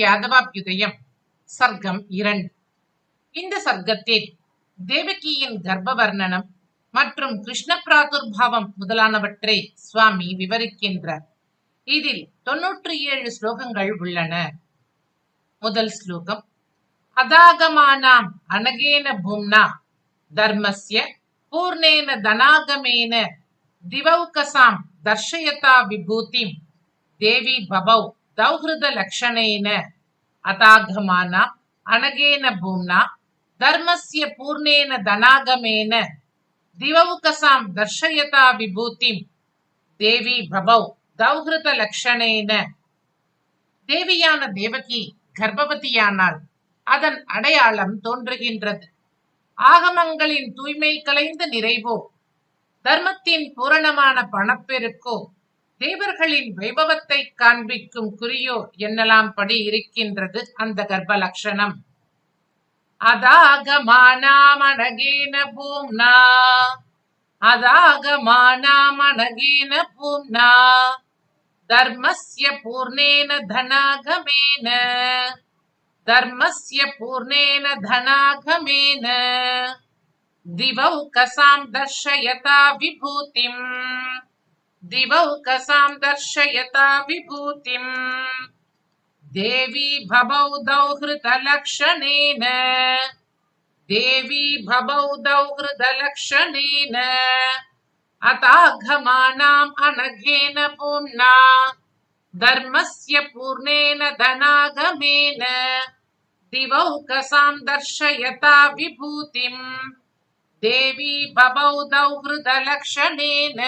யாதவாபியுதயம் சர்க்கம் 2. இந்த சர்க்கத்தில் தேவகியின் கர்ப்ப வர்ணனம் மற்றும் கிருஷ்ண பிராதுர்பாவம் முதலானவற்றை சுவாமி விவரிக்கின்றார். இதில் 97 ஸ்லோகங்கள் உள்ளன. முதல் ஸ்லோகம். அதாகமானாம் அனகேன பூம்னா தர்மஸ்ய பூர்ணேன தனாகமேன திவௌகசாம் தர்ஷயதா விபூதிம் தேவி பபௌ தௌஹ்ருத லக்ஷணேன. அதாகமானாம் அனகேன பூம்னா தர்மஸ்ய பூர்ணேன தனாகமேன திவௌகசாம் தர்ஷயதா விபூதிம் தேவி பபௌ தௌஹ்ருத லக்ஷணேன. தேவியான தேவகி கர்ப்பவதியானால் அதன் அடையாளம் தோன்றுகின்றது. ஆகமங்களின் தூய்மை கலைந்த நிறைவோ, தர்மத்தின் பூரணமான பணப்பெருக்கோ, தேவர்களின் வைபவத்தை காண்பிக்கும் குறியோ என்னலாம் படி இருக்கின்றது அந்த கர்ப்ப லட்சணம். அதாகமானாமனகேன பூம்னா அதாகமானாமனகேன பூம்னா தர்மஸ்ய பூர்ணேன தனாகமேன தர்மஸ்ய பூர்ணேன தனாகமேன திவௌகசாம் தர்ஷயதா விபூதிம் திவௌகசாம் தர்ஷயதா விபூதிம் தேவி பபௌ தௌஹ்ருத லக்ஷணேன தேவி பபௌ தௌஹ்ருத லக்ஷணேன. அதாகமானாம் அனகேன பூம்னா தர்மஸ்ய பூர்ணேன தனாகமேன திவௌகசாம் தர்ஷயதா விபூதிம் தேவி பபௌ தௌஹ்ருத லக்ஷணேன.